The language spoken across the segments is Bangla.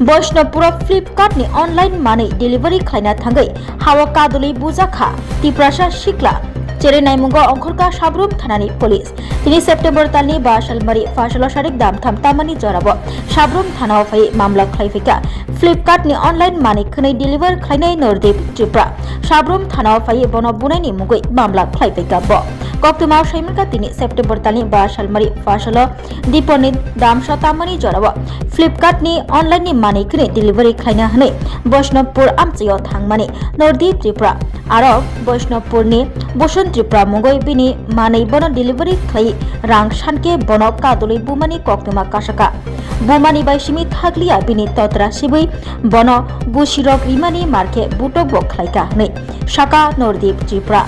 बैष्णवपुर फ्लिपकार्टनि अनलाइन मानि डिलिभारि खालामना थांगै हावा कादुलि बुजाखा तिप्रासा सिख्ला चेरेनाय मुंगो अंखरका साब्रुम थानानि पुलिस तिनि सेप्टेम्बर तालनि 5 सालमारि फासल सारिक दामथाम तामानि जराबो साब्रुम थानाव फै मामला खालायफैका फ्लिपकार्टनि अनलाइन मानि खनै डिलिभार खालायनाय नरदीप त्रिपुरा साब्रुम थानाव फै बन बुनायनि मुंगै मामला खालायफैका ब कक्टमा सैमनका तिनि सेप्टेम्बर तालनि 5 सालमारि फासल दीपनि दामसा तामानि जराबो फ्लिपकार्टनि अनलाइननि मानि खनै डिलिभारि खालायना हनै बैष्णवपुर आमचैयाव थांमानि नरदीप त्रिपुरा आरो बैष्णवपुरनि बसुन त्रिपुरा मुंगै बिनि मानै बन डिलिभारि खालाय रां सानके बन कादुलि बुमानि कक्टमा कासाका बुमानि बायसिमि थागलिया बिनि तत्रा सिबै बन बुसिरक रिमानि मार्के बुटक बक खालायका हनै शाका नरदीप त्रिपुरा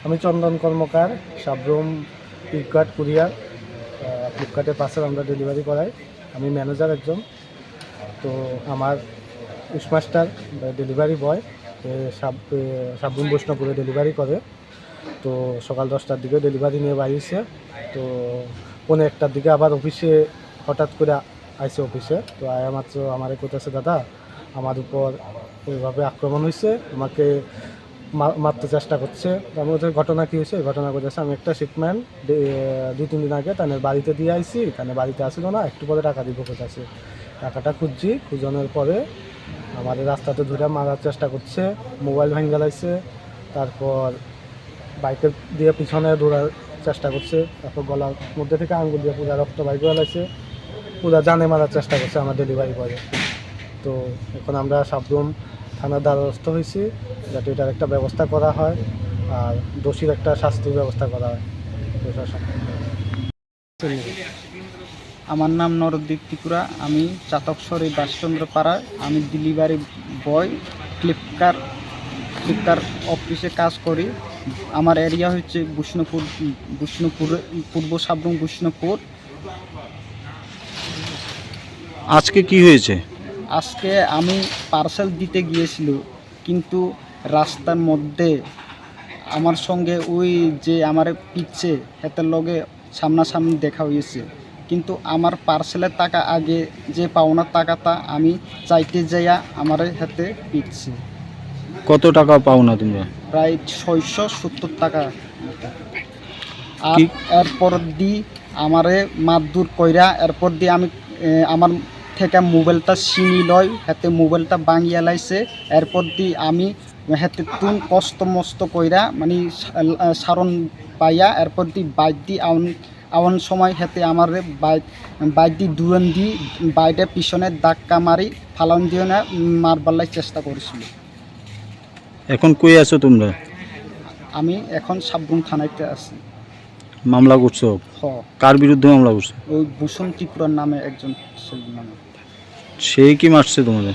আমি চন্দন কর্মকার সাবরুম ফ্লিপকার্ট কুরিয়ার ফ্লিপকার্টের পার্সেল আমরা ডেলিভারি করাই। আমি ম্যানেজার একজন। তো আমার উসমাস্টার ডেলিভারি বয় সাবরুম বৈষ্ণবপুরে ডেলিভারি করে। তো সকাল 10টার দিকে ডেলিভারি নিয়ে বাড়িয়েছে। তো 1:15টার দিকে আবার অফিসে হঠাৎ করে আইসে অফিসে। তো আয়া মাত্র আমার কোথাছে দাদা আমার উপর এইভাবে আক্রমণ হয়েছে, আমাকে মারতে চেষ্টা করছে। আমাদের ঘটনা কী হয়েছে এই ঘটনা করেছে আমি একটা শিপম্যান 2-3 দিন আগে তাদের বাড়িতে দিয়ে আইসি, তাদের বাড়িতে আসিল না, একটু পরে টাকা দিব কোথাছে। টাকাটা খুঁজছি, খুঁজানোর পরে আমাদের রাস্তাতে ধরে মারার চেষ্টা করছে, মোবাইল ভেঙে গেলাইছে, তারপর বাইকের দিয়ে পিছনে দৌড়ার চেষ্টা করছে, তারপর গলার মধ্যে থেকে আঙ্গুল দিয়ে পুরো রক্ত বাইক গেলাইছে, পুরো জানে মারার চেষ্টা করছে আমার ডেলিভারি বয়ে। তো এখন আমরা সাবরুম থানার দ্বারস্থ হয়েছি যাতে এটার একটা ব্যবস্থা করা হয় আর দোষীর একটা শাস্তির ব্যবস্থা করা হয়। আমার নাম নরদীপ ত্রিপুরা, আমি চাতকসরি বাসচন্দ্র পাড়ায় আমি ডেলিভারি বয় ফ্লিপকার্ট অফিসে কাজ করি। আমার এরিয়া হচ্ছে বিষ্ণুপুর পূর্ব সাবরুম বিষ্ণুপুর। আজকে কি হয়েছে? আজকে আমি পার্সেল দিতে গিয়েছিল, কিন্তু রাস্তার মধ্যে আমার সঙ্গে ওই যে আমার পিচ্ছে হাতের লগে সামনাসামনি দেখা হয়েছে, কিন্তু আমার পার্সেলের টাকা আগে যে পাওনার টাকাটা আমি চাইতে যাইয়া আমার হাতে পিচ্ছে। কত টাকা পাও না তোমরা? প্রায় 670 টাকা। আর এরপর দি আমারে মারধর কইরা এরপর দিয়ে আমি আমার থেকে মোবাইলটা ছিনি লয়, হাতে মোবাইলটা ভাঙিয়া লাইছে। এরপর দিয়ে আমি হাতে তুন কষ্ট মস্ত কইরা মানে সারণ পাইয়া এরপর দিয়ে বাইক দিয়ে আওয়ান সময় হাতে আমার বাইক দিয়ে দুরন দিয়ে বাইরে পিছনে ধাক্কা মারি ফালান দিয়ে না মারবার চেষ্টা করেছিল। এখন কই আছো তোমরা? আমি এখন সাবরুম থানাতে আছি। মামলা করছো? কার বিরুদ্ধে মামলা করছো? ওই ভূষণ ত্রিপুরার নামে একজন ছেলের নামে। সেই কি মারছে তোমাদের?